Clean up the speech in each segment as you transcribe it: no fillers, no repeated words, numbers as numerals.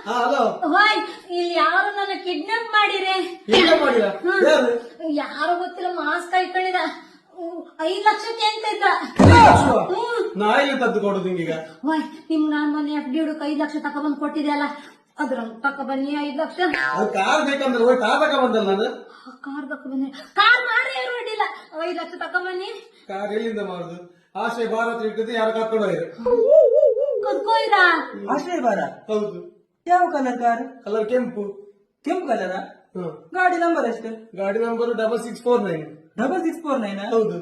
Hello ಹೋಯ್ ಇಲ್ಲಿ ಯಾರು ನನ್ನ ಕಿಡ್ನಾಪ್ ಮಾಡಿರೆ ಯಾರು ಗೊತ್ತಿಲ್ಲ ಮಾಸ್ಕ್ ಹಾಕೊಂಡಿದ 5 ಲಕ್ಷಕ್ಕೆ ಅಂತ ಇದ್ದ. ನಾ ಇಲ್ಲಿ ತಂದು ಕೊಡುದು ಈಗ ಹೋಯ್ ನಾನ್ ಮೊನ್ನೆ FD ಹುಡುಕ್ 5 ಲಕ್ಷ ತಕೊಂಡ್ಬಂದ್ ಕೊಟ್ಟಿದೆ ಅಲ್ಲ ಅದ್ರ ತಕ ಬನ್ನಿ 5 ಲಕ್ಷ. ಕಾರ್ ಬೇಕಂದ್ರೆ ಹೋಗಿ ಕಾರ್ ತಕ ಬಂದಲ್ಲ ನಾನು. ಕಾರ್ ತಕ ಬನ್ನಿ ಕಾರ್ ಮಾಡಿ ಯಾರು ಹೊಡಿಲ್ಲ 5 ಲಕ್ಷ ತಕೊಂಬನ್ನಿ. ಕಾರ್ ಎಲ್ಲಿಂದ ಮಾಡುದು? ಆಶ್ರಯ ಭಾರತ ಇರ್ತದೆ ಯಾರು ಕರ್ಕೊಂಡೋಯ್ರು ಕರ್ಕೋಯ್ರಾ? ಆಶ್ರಯ ಬಾರ. ಹೌದು. ಯಾವ ಕಲರ್ ಕಾರ್? ಕಲರ್ ಕೆಂಪು. ಕೆಂಪು ಕಲರ? ಗಾಡಿ ನಂಬರ್ ಎಷ್ಟು? ಗಾಡಿ ನಂಬರ್ 6649. 6649? ಹೌದು.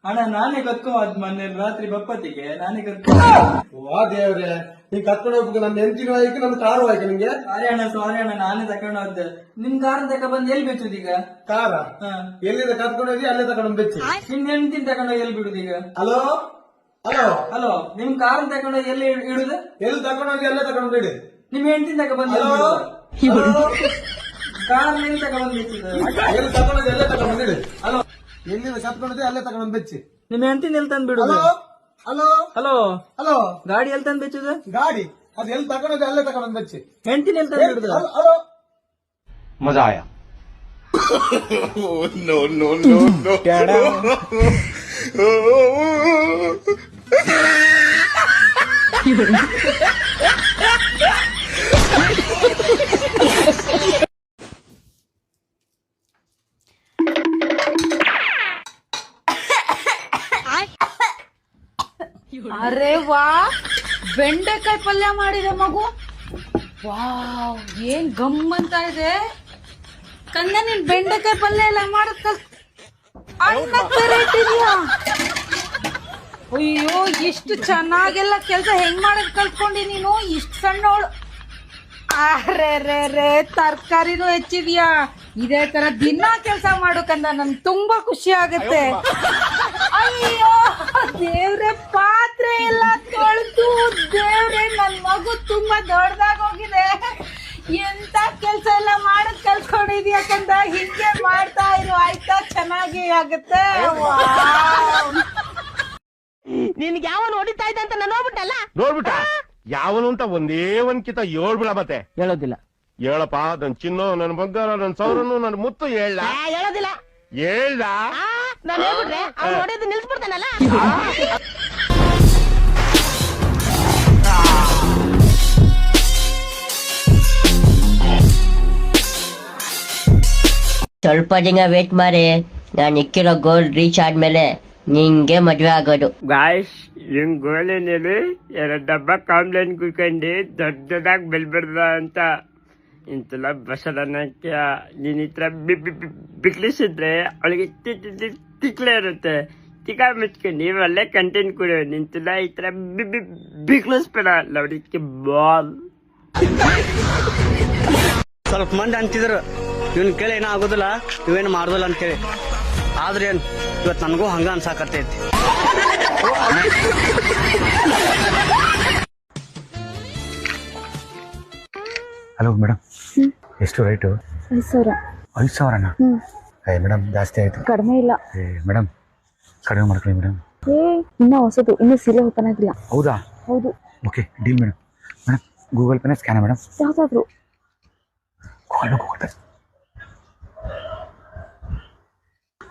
ಅಣ್ಣ ನಾನೇ ಕರ್ಕೊಂಡ್ ಮೊನ್ನೆ ರಾತ್ರಿ ಬಪ್ಪತ್ತಿಗೆ ನಾನೇ ವಾ ದೇವ್ರೆ, ನೀ ಕರ್ಕೊಂಡು ಹೋಗ್ಬೇಕು. ನನ್ನ ಹೆಂಡತಿನೂ ಆಯ್ಕೆ ನನ್ನ ಕಾರು ಆಯ್ಕೆ ನಿಂಗೆ. ಸಾರಿ ಅಣ್ಣ ನಾನೇ ತಕೊಂಡು ಹೋದೆ. ನಿಮ್ ಕಾರ್ ತಕ ಬಂದ್ ಎಲ್ಲಿ ಬೆಚ್ಚುದೀಗ? ಕಾರ ಎಲ್ಲಿಂದ ಕರ್ಕೊಂಡು ಹೋಗಿ ಅಲ್ಲೇ ತಗೊಂಡು ಬೆಚ್ಚಿ. ನಿಮ್ ಹೆಂಡತಿನ ತಗೊಂಡೋಗಿ ಎಲ್ಲಿ ಬಿಡುದೀಗ? ಹಲೋ ಹಲೋ ಹಲೋ, ನಿಮ್ ಕಾರ್ ತಗೊಂಡೋಗಿ ಎಲ್ಲಿ ಇಡುದು? ಎಲ್ಲಿ ತಗೊಂಡು ಹೋಗಿ ಅಲ್ಲೇ ತಗೊಂಡು ಬಿಡಿ. ನಿಮ್ ಹೆಂಡತಿನ ತಕ ಬಂದ್ ಕಾರ್ ಎಲ್ಲಿ ತಗೊಂಡ್ ಬೆಚ್ಚುದು? ಎಲ್ಲಿ ತಗೊಂಡು ಹೋಗಿ ಅಲ್ಲೇ ತಗೊಂಡು ಬಿಡಿ. ಹಲೋ, ಎಲ್ಲಿಂದ ಕರ್ಕೊಂಡು ಅಲ್ಲೇ ತಗೊಂಡು ಬೆಚ್ಚಿ. ನಿಮ್ ಹೆಂಡತಿನ ಎಲ್ಲಿ ತಂದ್ ಬಿಡುದು? ಹಲೋ ಹಲೋ ಹಲೋ, ಗಾಡಿ ಎಲ್ಲಿ ತಂದ್ ಬೆಚ್ಚುದು? ಗಾಡಿ ಅದು ಎಲ್ಲಿ ತಗೊಂಡು ಹೋಗಿ ಅಲ್ಲೇ ತಗೊಂಡು ಬೆಚ್ಚಿ. ಹೆಂಡತಿನ ಎಲ್ಲಿ ತಂದ್ ಬಿಡುದು? ಹಲೋ, मजा आया। नो नो नो नो ಅರೆ ವಾ, ಬೆಂಡೆಕಾಯಿ ಪಲ್ಯ ಮಾಡಿದೆ ಮಗು. ವಾವ್, ಏನ್ ಗಮ್ಮಂತ ಇದೆ ಕಂದ. ನೀನ್ ಬೆಂಡೆಕಾಯಿ ಪಲ್ಯ ಎಲ್ಲ ಮಾಡಕ್ ಅಣ್ಣ ವೆರೈಟಿ ಇದೆಯಾ? ಅಯ್ಯೋ, ಇಷ್ಟು ಚೆನ್ನಾಗೆಲ್ಲ ಕೆಲಸ ಹೆಂಗ್ ಮಾಡಕ್ ಕಲ್ತ್ಕೊಂಡಿ ನೀನು? ಇಷ್ಟು ಸಣ್ಣವಳು. ಅರೆ ತರ್ಕಾರಿನೂ ಹೆಚ್ಚಿದ್ಯಾ? ಇದೇ ತರ ದಿನ ಕೆಲಸ ಮಾಡು ಕಂದ, ನನ್ಗೆ ತುಂಬಾ ಖುಷಿ ಆಗುತ್ತೆ. ಅಯ್ಯೋ ದೇವ್ರೆ, ಪಾತ್ರೆ ಎಲ್ಲ ತೊಳೆದು ದೇವ್ರೆ, ನನ್ ಮಗು ತುಂಬಾ ದೊಡ್ಡದಾಗ ಹೋಗಿದೆ. ಎಂತ ಕೆಲ್ಸ ಎಲ್ಲ ಮಾಡಕ್ ಕಲ್ತ್ಕೊಂಡಿದ್ಯಾ ಕಂದ, ಹಿಂಗೆ ಮಾಡ್ತಾ ಇರು ಆಯ್ತಾ, ಚೆನ್ನಾಗಿ ಆಗುತ್ತೆ. ನಿನ್ಗೆ ಯಾವನು ಹೊಡಿತಾ ಇದ್ದ ಅಂತ ನಾನು ನೋಡ್ಬಿಟ್ಟ ಯಾವನು ಅಂತ ಒಂದೇ ಒಂದ್ಕಿತ ಹೇಳ್ಬಿಡ. ಮತ್ತೆ ಹೇಳೋದಿಲ್ಲ. ಹೇಳಪ್ಪ, ನನ್ ಚಿನ್ನು, ನನ್ ಬಂಗಾರ, ನನ್ ಸೌರನು, ನನ್ ಮುತ್ತು ಹೇಳ. ಹೇಳೋದಿಲ್ಲ. ಹೇಳ್ದ ನಾನು ಹೇಳ್ಬಿಟ್ರೆ ಅವ್ನು ಹೊಡೆಯೋದು ನಿಲ್ಸ್ಬಿಡ್ತಾನಲ್ಲ. ಸ್ವಲ್ಪ ದಿನ ವೇಟ್ ಮಾಡಿ, ನಾನು ಇಕ್ಕಿರೋ ಗೋಲ್ ರೀಚ್ ಆದ್ಮೇಲೆ ನಿಂಗೆ ಮದ್ವೆ ಆಗೋದು. ಗಾಯ್ಸ್, ನಿಮ್ ಗೋಲಿನಲ್ಲಿ 2 ಡಬ್ಬ ಕಾಂಪ್ಲೇಂಟ್ ಕುಯ್ಕೊಂಡು ದೊಡ್ಡದಾಗಿ ಬೆಲ್ಬಿಡ್ದ ಅಂತ. ಇಂತೆಲ್ಲ ಬಸಡನಕ್ಕೆ ನೀನ್ ಈ ತರ ಬಿಕ್ಲಿಸಿದ್ರೆ ಅವಳಿಗೆ ತಿಕ್ಲೇ ಇರುತ್ತೆ. ತಿಕ್ಕ ಮೆಚ್ಕೊಂಡು ಒಳ್ಳೆ ಕಂಟೆಂಟ್ ಕೊಡು. ನಿಂತೆಲ್ಲ ಈ ತರ ಬಿಕ್ಲಿಸ್ಬೇಡ. ಲವಡಿಕೆ ಬಾಲ್. ಸ್ವಲ್ಪ ಮಂದಿ ಅಂತಿದ್ರು ಇವನ್ ಕೇಳಿ ಏನೋ ಆಗೋದಿಲ್ಲ, ಇವೇನು ಮಾಡೋದಿಲ್ಲ ಅಂತ ಕೇಳಿ. ಆದ್ರೆ ಏನ್ ಇವತ್ತು ನನಗೂ ಹಂಗ ಅನ್ಸಾಕತ್ತೈತಿ. ಹಲೋ ಮೇಡಮ್, ಎಷ್ಟು ರೇಟು? 5,000. 5,000ನಾ? ಮೇಡಮ್ ಜಾಸ್ತಿ ಆಯ್ತು. ಕಡಿಮೆ ಇಲ್ಲ ಮೇಡಮ್, ಕಡಿಮೆ ಮಾಡ್ಕೊಳ್ಳಿ ಮೇಡಮ್. ಇನ್ನ ಹೊಸದು, ಇನ್ನು ಸೀರೆ ಓಪನ್ ಆಗಿಲ್ಲ. ಹೌದಾ? ಹೌದು. Okay, deal madam. Madam, Google ಪೇನ ಸ್ಕ್ಯಾನ ಮೇಡಮ್? ಯಾವ್ದಾದ್ರು ಗೂಗಲ್ ಪೇ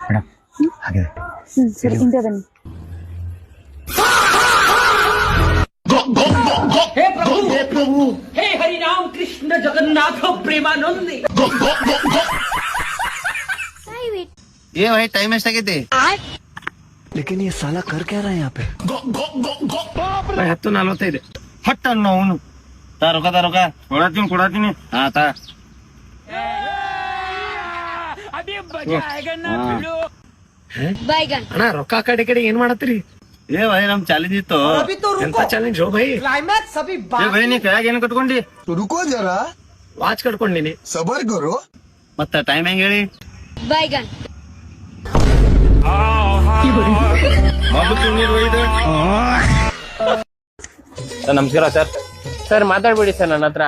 ಮೇಡಮ್. ಹಾಗೆ ಸರಿ, ಹಿಂದೆ ಬನ್ನಿ. हे प्रभु, हे हरि राम कृष्ण जगन्नाथ प्रेमानंद. ये भाई टाइम वेस्ट ಆಗೈತಿ. लेकिन ये साला कर क्या रहा है यहाँ पे? 10:45 ಹಟ್ ಅಣ್ಣ ಅವನು. ರೊಕ್ಕ ಕೊಡತೀನಿ. ಹಾ ತಾ. ಅಣ್ಣ, ರೊಕ್ಕ ಕಡೆ ಏನ್ ಮಾಡತ್ತೀರಿ? ಏ ಭಾई ನಮ್ ಚಾಲೆಂಜ್ ಇತ್ತು. ಎಂತ ಚಾಲೆಂಜ್ ಹೋ ಭೈ? ಏ ಭಾई ನೀ ಕೈಯಾಗ ಏನು ಕಟ್ಕೊಂಡಿ? ರುಕೋ ಜರಾ, ವಾಚ್ ಕಟ್ಕೊಂಡಿನಿ. ಸಬರ್ ಕರೋ. ಮತ್ತ ಟೈಮ್ ಹೆಂಗ್ ಹೇಳಿ? ನಮಸ್ಕಾರ ಸರ್. ಸರ್ ಮಾತಾಡ್ಬಿಡಿ ಸರ್, ನನ್ನ ಹತ್ರ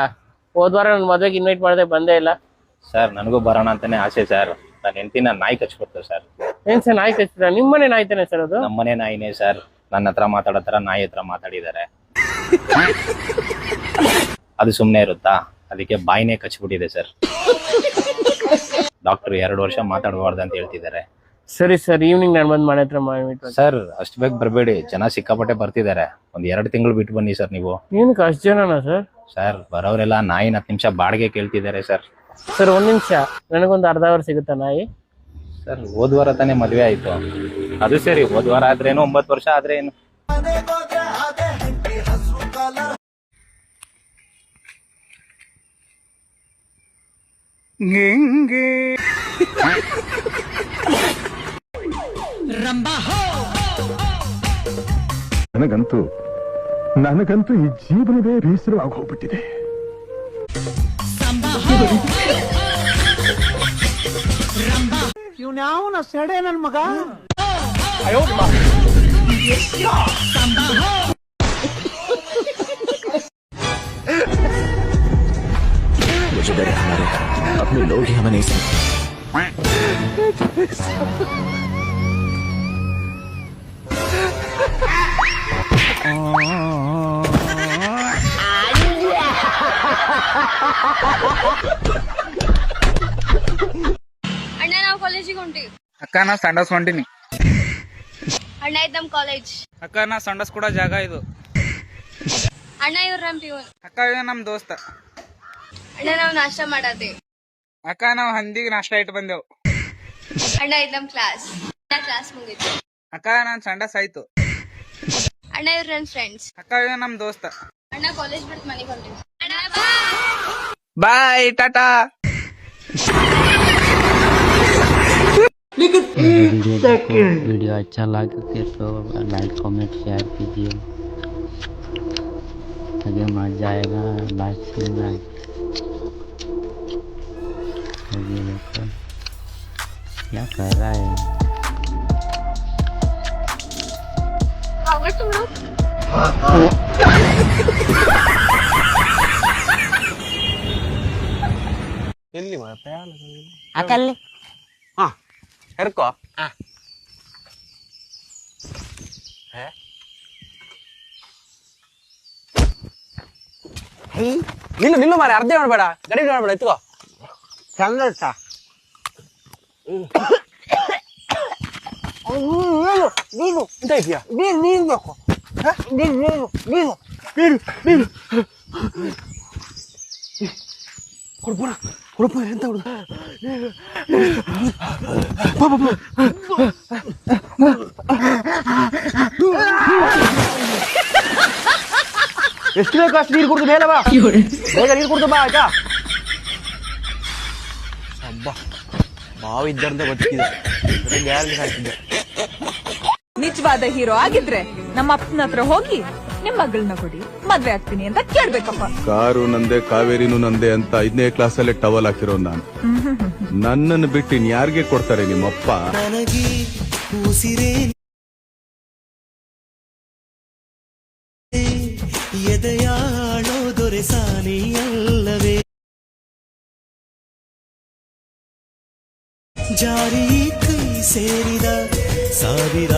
ಹೋದ್ವಾರ ನನ್ನ ಮದ್ವೆಗೆ ಇನ್ವೈಟ್ ಮಾಡದೆ ಬಂದೇ ಇಲ್ಲ. ಸರ್ ನನಗೂ ಬರೋಣ ಅಂತಾನೆ ಆಸೆ ಸರ್. ನನ್ನ ಹೆಂಡತಿನ ನಾಯಿ ಕಚ್ಕೊಡ್ತಾರೆ ಸರ್. ಏನ್ ಸರ್ ನಾಯಿ ಕಚ್ಚಿದ್ರ? ನಿಮ್ಮನೆ ನಾಯ್ತಾನೆ ಸರ್ ಅದು? ನಮ್ಮನೆ ನಾಯಿನೇ ಸರ್. ನನ್ನ ಹತ್ರ ಮಾತಾಡೋ ತರ ನಾಯಿ ಹತ್ರ ಮಾತಾಡಿದ್ದಾರೆ. ಅದು ಸುಮ್ನೆ ಇರುತ್ತಾ? ಅದಕ್ಕೆ ಬಾಯಿನೇ ಕಚ್ಬಿಟ್ಟಿದೆ ಸರ್. ಡಾಕ್ಟರ್ 2 ವರ್ಷ ಮಾತಾಡಬಾರ್ದು ಅಂತ ಹೇಳ್ತಿದ್ದಾರೆ. ಸರಿ ಸರ್, ಈವ್ನಿಂಗ್ ನಾನು ಬಂದು ಮನೆ ಹತ್ರ ಮಾಡಿ. ಸರ್ ಅಷ್ಟು ಬೇಗ ಬರಬೇಡಿ, ಜನ ಸಿಕ್ಕಾಪಟ್ಟೆ ಬರ್ತಿದ್ದಾರೆ. ಒಂದು 2 ತಿಂಗಳು ಬಿಟ್ಟು ಬನ್ನಿ ಸರ್ ನೀವು. ಏನಕ್ಕೆ ಅಷ್ಟು ಜನನಾ ಸರ್? ಸರ್ ಬರೋರೆಲ್ಲ ನಾಯಿನ 10 ನಿಮಿಷ ಬಾಡಿಗೆ ಕೇಳ್ತಿದ್ದಾರೆ ಸರ್. ಸರ್ 1 ನಿಮಿಷ, ನನಗೊಂದು ಅರ್ಧ ಅವರ್ ಸಿಗುತ್ತಾ ನಾಯಿ? ಸರ್ ಹೋದ್ವಾರ ತಾನೇ ಮದುವೆ ಆಯ್ತು. ಅದು ಸರಿ, ಹೋದ್ವಾರ ಆದ್ರೇನು 9 ವರ್ಷ ಆದ್ರೇನು. ನನಗಂತೂ ಈ ಜೀವನವೇ ಬೇಸರವಾಗಿ ಹೋಗ್ಬಿಟ್ಟಿದೆ. ಇವ್ನ್ಯಾವನ ಸೆಡೆ ನನ್ ಮಗ. मुझे डर है हमारे अपने लोग ही हमें नहीं समझते. ಅಣ್ಣ ನಾವು ಕಾಲೇಜಿಗೆ ಹೊಂಟಿವಿ. ಅಕ್ಕ ನಾ ಸಂಡಸ್ ಹೊಂಟಿನಿ. ಅಣ್ಣ ಇದ್ ನಮ್ ಕಾಲೇಜ್. ಅಕ್ಕ ನಾ ಸಂಡಸ್ ಕೂಡ ಜಾಗ ಇದು. ಅಣ್ಣ ಇವ್ರ ನಮ್ ಪಿವನ್. ಅಕ್ಕ ಇವ ನಮ್ ದೋಸ್ತ. ಅಣ್ಣ ನಾವ್ ನಾಷ್ಟ ಮಾಡಾತಿ. ಅಕ್ಕ ನಾವ್ ಹಂದಿಗೆ ನಾಷ್ಟ ಇಟ್ಟು ಬಂದೆವು. ಅಣ್ಣ ಇದ್ ನಮ್ ಕ್ಲಾಸ್ ಮುಗಿತು. ಅಕ್ಕ ನಾನ್ ಸಂಡಸ್ ಆಯ್ತು. ಅಣ್ಣ ಇವ್ರ ನನ್ ಫ್ರೆಂಡ್ಸ್. ಅಕ್ಕ ಇವ ನಮ್ ದೋಸ್ತ. ಅಣ್ಣ ಕಾಲೇಜ್ ಬಿಟ್ಟು ಮನೆಗೆ ಹೊಂಟಿವಿ. ಅಣ್ಣ ಬಾಯ್ ಟಾಟಾ. वीडियो अच्छा लगे तो लाइक कमेंट शेयर कीजिए, आगे मजा आएगा. लाइक से लाइक क्या कर रहा है तुम लोग? ಅಕಲ್ಲಿ ಹೆರ್ಕೋ. ನಿಲ್ಲು ಮಾರೆ, ಅರ್ಧ ಮಾಡಬೇಡ, ಗಡಿ ಮಾಡಬೇಡ, ಎತ್ಕೋ. ಚಂದ ನೀನು ಎಂತ ಇದೆಯಾ? ನೀನು ಬೇಕು, ನೀನು ಕೊಡಪ್ಪ ಎಂತ ಹುಡುಗ. ಎಷ್ಟು ಬೇಕು ಅಷ್ಟು ನೀರು ಕುಡ್ದು ಮೇಲೆ ಬಾ, ಬೇಗ ನೀರು ಕುಡ್ದು ಬಾ ಆಯ್ತಾ. ಹಬ್ಬ ಬಾವು ಇದ್ದಂತೆ ಬದುಕಿದೆ, ಗ್ಯಾರಂಟಿ ಹಾಕಿದ್ದೆ. ನಿಜವಾದ ಹೀರೋ ಆಗಿದ್ರೆ ನಮ್ಮ ಅಪ್ಪನ ಹತ್ರ ಹೋಗಿ ನಿಮ್ ಮಗಳನ್ನ ಕೊಡಿ, ಮದ್ವೆ ಆಗ್ತೀನಿ ಅಂತ ಕೇಳ್ಬೇಕಪ್ಪ. ಕಾರು ನಂದೆ, ಕಾವೇರಿನೂ ನಂದೆ ಅಂತ 5ನೇ ಕ್ಲಾಸಲ್ಲೇ ಟವಲ್ ಹಾಕಿರೋ ನಾನು. ನನ್ನನ್ನು ಬಿಟ್ಟು ಇನ್ಯಾರಿಗೆ ಕೊಡ್ತಾರೆ ನಿಮ್ಮಪ್ಪ? ಎದೆಯಾಳೋ ದೊರೆ ಸಾನಿಯಲ್ಲವೇ ಜಾರಿ ಕೈ ಸೇರಿದ ಸಾವಿರ.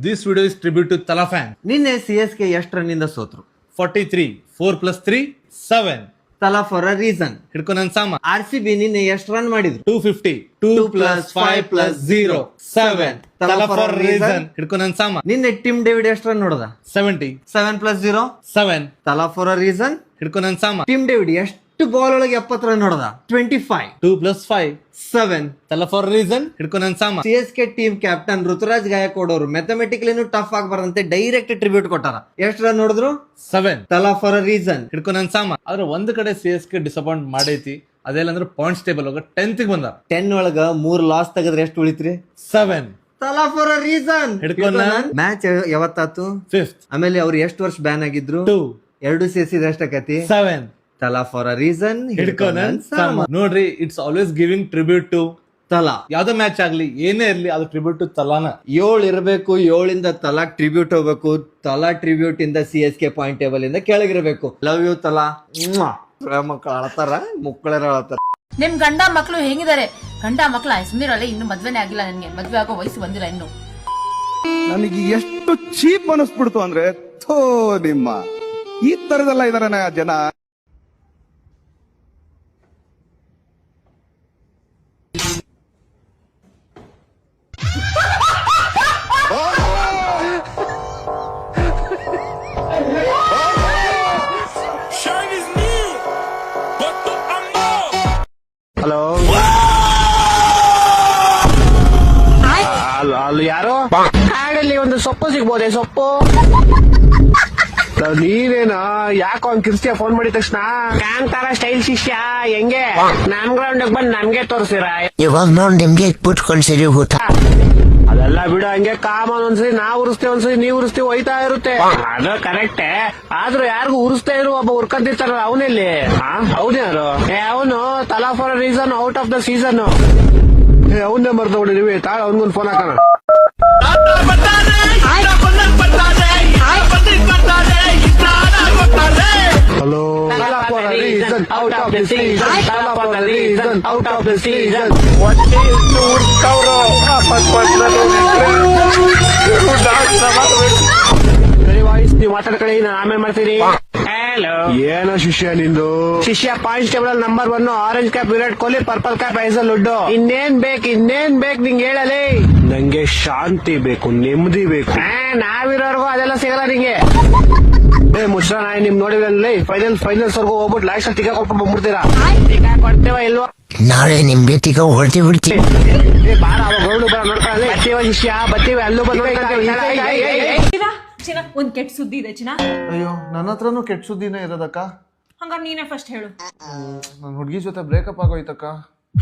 This video is tribute to Thala fan. ನಿನ್ನೆ CSK ಎಷ್ಟು ರನ್ನಿಂದ ಸೋತ್ರು? 43. 4 + 3 7. ತಲಾ ಫಾರ್ ಅ ರೀಸನ್. ಹಿಡ್ಕೊ ನನ್ ಸಾಮ. RCB ನಿನ್ನೆ ಎಷ್ಟು ರನ್ ಮಾಡಿದ್ರು? 250. 2 + 5 + 0 7. ತಲಾ ಫಾರ್ ರೀಸನ್. ಹಿಡ್ಕೊ ನನ್ ಸಾಮ. ನಿನ್ನೆ ಟಿಮ್ ಡೇವಿಡ್ ಎಷ್ಟು ರನ್ ನೋಡ್ದ? 70. 7 + 0 7. ತಲಾ ಫಾರ್ ಅ ರೀಸನ್. ಹಿಡ್ಕೊ ನನ್ ಸಾಮ. ಟಿಮ್ ಡೇವಿಡ್ ಎಷ್ಟು ಬಾಲ್ ಒಳಗೆ 70 ರನ್ ನೋಡ್ದ? 25. 2 + 5 7. ತಲಾ ಫಾರ್ ರೀಸನ್. ಹಿಡ್ಕೊ ನನ್ ಸಾಮ. CSK team captain Ruturaj Gaikwad ಅವರು ಮ್ಯಾಥಮೆಟಿಕಲಿ ಟಫ್ ಆಗಬಾರ್ದಂತೆ ಡೈರೆಕ್ಟ್ ಟ್ರಿಬ್ಯೂಟ್ ಕೊಟ್ಟಾರ. ಎಷ್ಟು ರನ್ ನೋಡಿದ್ರು? 7. ತಲಾ ಫಾರ್ ಅ ರೀಸನ್. ಹಿಡ್ಕೊ ನನ್ ಸಾಮ. ಆದ್ರೆ ಒಂದ್ ಕಡೆ CSK ಡಿಸಪಾಯಿಂಟ್ ಮಾಡೈತಿ. ಅದೆಲ್ಲ ಅಂದ್ರೆ ಪಾಯಿಂಟ್ಸ್ ಟೇಬಲ್ ಒಳಗ 10th ಬಂದ. 10 ಒಳಗ 3 ಲಾಸ್ ತೆಗೆದ್ರೆ ಎಷ್ಟು ಉಳಿತ್ರಿ? 7. ತಲಾ ಫಾರ್ ಅ ರೀಸನ್. ಮ್ಯಾಚ್ ಯಾವತ್ತಾತು? 5th. ಆಮೇಲೆ ಅವ್ರು ಎಷ್ಟು ವರ್ಷ ಬ್ಯಾನ್ ಆಗಿದ್ರು? 2. 2 ಸೇರಿಸಿದ್ರೆ ಎಷ್ಟಕತಿ? 7. ತಲಾ ಫಾರ್ ಅ ರೀಸನ್. ಹಿಡ್ಕೊ ನನ್ ಸಾಮ. ನೋಡ್ರಿ, it's always giving tribute to Thala. ಯಾವ್ದೋ ಮ್ಯಾಚ್ ಆಗ್ಲಿ, ಏನೇ ಇರ್ಲಿ, ಅದು ಟ್ರಿಬ್ಯೂಟ್ ಟು ತಲಾನ. 7 ಇರಬೇಕು, 7 ತಲಾ ಟ್ರಿಬ್ಯೂಟ್ ಹೋಗ್ಬೇಕು. ತಲಾ ಟ್ರಿಬ್ಯೂಟ್ ಇಂದ CSK ಪಾಯಿಂಟ್ ಟೇಬಲ್ ಇಂದ ಕೆಳಗಿರ್ಬೇಕು. ಲವ್ ಯು ತಲಾ. ಮಕ್ಕಳು ಅಳತಾರ, ಮುಕ್ಕಳರ ಅಳತಾರ. ನಿಮ್ ಗಂಡ ಮಕ್ಳು ಹೇಗಿದ್ದಾರೆ? ಗಂಡ ಮಕ್ಳ ಸುಂದಿರಲ್ಲ, ಇನ್ನು ಮದ್ವೆನೇ ಆಗಿಲ್ಲ. ನನ್ಗೆ ಮದ್ವೆ ಆಗೋ ವಯಸ್ಸು ಬಂದಿಲ್ಲ ಇನ್ನು. ನನಗೆ ಎಷ್ಟು ಚೀಪ್ ಅನಿಸ್ಬಿಡ್ತು ಅಂದ್ರೆ, ಥೋ ನಿಮ್ಮ ಈ ತರದೆಲ್ಲ ಇದಾರೆ ಜನ. ಹಲೋ ಅಲ್ಲಿ ಯಾರು ಕಾಡಲ್ಲಿ ಒಂದು ಸೊಪ್ಪು ಸಿಗ್ಬೋದೆ ಸೊಪ್ಪು ನೀನೇನ ಯಾಕೋ ಅವ್ನ್ ಕಿರ್ಸ್ತಿಯ ಫೋನ್ ಮಾಡಿದ ತಕ್ಷಣ ಕಾಂತಾರ ಸ್ಟೈಲ್ ಶಿಷ್ಯ ಹೆಂಗೆ ನನ್ ಗ್ರೌಂಡ್ ಬಂದ್ ನನ್ಗೆ ತೋರ್ಸಿರ ಇವಾಗ ನೋಡ್ ನಿಮ್ಗೆ ಇಟ್ಬಿಟ್ಕೊಂಡ್ ಸರಿ ಹೋತ ಅದೆಲ್ಲ ಬಿಡು ಹಂಗೆ ಕಾಮನ್ ಒಂದ್ಸರಿ ನಾವ್ ಉರಿಸ್ತೇವೆ ಒಂದ್ಸರಿ ನೀವ್ ಉರಿಸ್ತೀವಿ ಹೋಯ್ತಾ ಇರುತ್ತೆ ಅದು ಕರೆಕ್ಟೇ ಆದ್ರೂ ಯಾರಿಗೂ ಉರಿಸ್ತಾ ಇರು ಒಬ್ಬ ಉರ್ಕಂತಿರ್ತಾರಲ್ಲ ಅವನಲ್ಲಿ ಅವನ್ಯಾರು ಅವನು ತಲಾ for reason out of the season ಅವನ್ನೇ ಮರ್ದೋಡಿ ನೀವೇ ತಾಳ ಅವನ್ಗೊಂದು ಫೋನ್ ಹಾಕೋಣ hello out of the season out of the season voice ನೀವು ಮಾತಾಡ್ಕೊಳ್ಳಿ ನಾನು ಆಮೇಲೆ ಮಾಡ್ತೀನಿ ಹಲೋ ಏನೋ ಶಿಷ್ಯ ನಿಂದು ಶಿಷ್ಯ points table number 1 orange cap Virat Kohli purple cap ಐಸಲ್ ಲುಡ್ಡು ಇನ್ನೇನ್ ಬೇಕು ನಿಂಗೆ ಹೇಳಲಿ ನಂಗೆ ಶಾಂತಿ ಬೇಕು ನೆಮ್ಮದಿ ಬೇಕು ನಾವಿರೋರ್ಗು ಅದೆಲ್ಲ ಸಿಗಲ್ಲ ನಿಂಗೆ ಮುಷ್ರ ನಾಯಿ ನಿಮ್ ನೋಡಿದ್ರಲ್ಲಿ ಫೈನಲ್ಸ್ ವರ್ಗು ಹೋಗ್ಬಿಟ್ಟು ಲಾಸ್ಟ್ ಅಲ್ಲಿ ಟಿಕಾ ಕೊಟ್ಟು ಬಂದ್ಬಿಡ್ತೀರಾ ಟಿಕಾ ಕೊಡ್ತೇವ ಇಲ್ವಾ ನಾಳೆ ನಿಮ್ಗೆ ಟಿಕ ಹೊಡ್ತಿ ಬಿಡ್ತೀವಿ ಬಾರ ಅವಾಗ ಗೋಲ್ಡ್ ಬರ ನೋಡ್ಕೊಳ್ಳಿ ಬತ್ತೀವ ಶಿಷ್ಯ ಬತ್ತೀವಿ ಅಲ್ಲೂ ಬಂದು ಚಿನ್ನ ಒಂದ್ ಕೆಟ್ಟ ಸುದ್ದಿ ಇದೆ ಚಿನ್ನ. ಅಯ್ಯೋ ನನ್ನ ಹತ್ರನೂ ಕೆಟ್ಟ ಸುದ್ದಿನೇ ಇರೋದಕ್ಕ. ಹಂಗಾರೆ ನೀನೇ ಫಸ್ಟ್ ಹೇಳು. ನನ್ನ ಹುಡುಗಿ ಜೊತೆ ಬ್ರೇಕಪ್ ಆಗೋಯ್ತಕ್ಕ.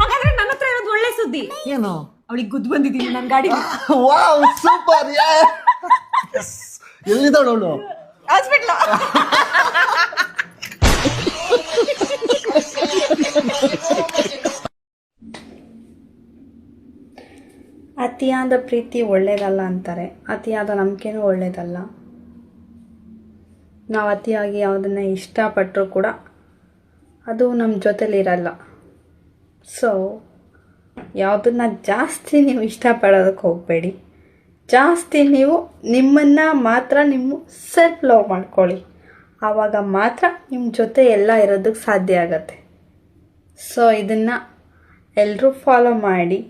ಹಾಗಾದ್ರೆ ನನ್ನ ಹತ್ರ ಇರೋದು ಒಳ್ಳೆ ಸುದ್ದಿ ಏನು? ಅವಳಿಗೆ ಗುದ್ದು ಬಂದಿದ್ದೀನಿ ನನ್ನ ಗಾಡಿ. ವಾವ್ ಸೂಪರ್ ಎಲ್ಲಿದ್ದಾಳು ಅವಳು? ಹಾಸ್ಪಿಟ್ಲ. ಅತಿಯಾದ ಪ್ರೀತಿ ಒಳ್ಳೆಯದಲ್ಲ ಅಂತಾರೆ, ಅತಿಯಾದ ನಂಬಿಕೆನೂ ಒಳ್ಳೆಯದಲ್ಲ. ನಾವು ಅತಿಯಾಗಿ ಯಾವುದನ್ನು ಇಷ್ಟಪಟ್ಟರೂ ಕೂಡ ಅದು ನಮ್ಮ ಜೊತೆಲಿರಲ್ಲ. ಸೊ ಯಾವುದನ್ನು ಜಾಸ್ತಿ ನೀವು ಇಷ್ಟಪಡೋದಕ್ಕೆ ಹೋಗಬೇಡಿ. ಜಾಸ್ತಿ ನೀವು ನಿಮ್ಮನ್ನು ಮಾತ್ರ ನಿಮ್ಮ ಸೆಲ್ಫ್ ಲವ್ ಮಾಡ್ಕೊಳ್ಳಿ. ಆವಾಗ ಮಾತ್ರ ನಿಮ್ಮ ಜೊತೆ ಎಲ್ಲ ಇರೋದಕ್ಕೆ ಸಾಧ್ಯ ಆಗತ್ತೆ. ಸೊ ಇದನ್ನು ಎಲ್ಲರೂ ಫಾಲೋ ಮಾಡಿ.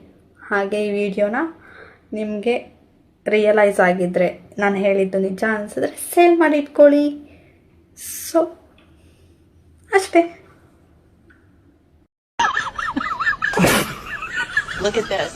ಹಾಗೆ ಈ ವಿಡಿಯೋನ ನಿಮಗೆ ರಿಯಲೈಸ್ ಆಗಿದ್ದರೆ, ನಾನು ಹೇಳಿದ್ದು ನಿಜ ಅನಿಸಿದ್ರೆ ಸೇವ್ ಮಾಡಿ ಇಟ್ಕೊಳ್ಳಿ. ಸೊ ಅಷ್ಟೇ. Look at this.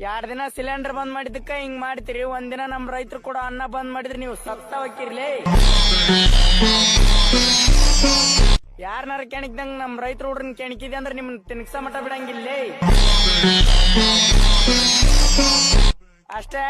ಎರಡ್ ದಿನ ಸಿಲಿಂಡರ್ ಬಂದ್ ಮಾಡಿದಕ್ಕ ಹಿಂಗ್ ಮಾಡ್ತೀರಿ, ಒಂದಿನ ನಮ್ ರೈತರು ಕೂಡ ಅನ್ನ ಬಂದ್ ಮಾಡಿದ್ರಿ, ನೀವು ಸತ್ತ ಹೋಗಿರ್ಲಿ. ಯಾರನಾರ ಕೆಣಕ್ದಂಗ ನಮ್ ರೈತರು ಹುಡ್ರನ್ ಕೆಣಕಿದೆ ಅಂದ್ರೆ ನಿಮ್ ತಿನ್ಸ ಮಠ ಬಿಡಂಗಿಲ್ಲೇ ಅಷ್ಟೇ.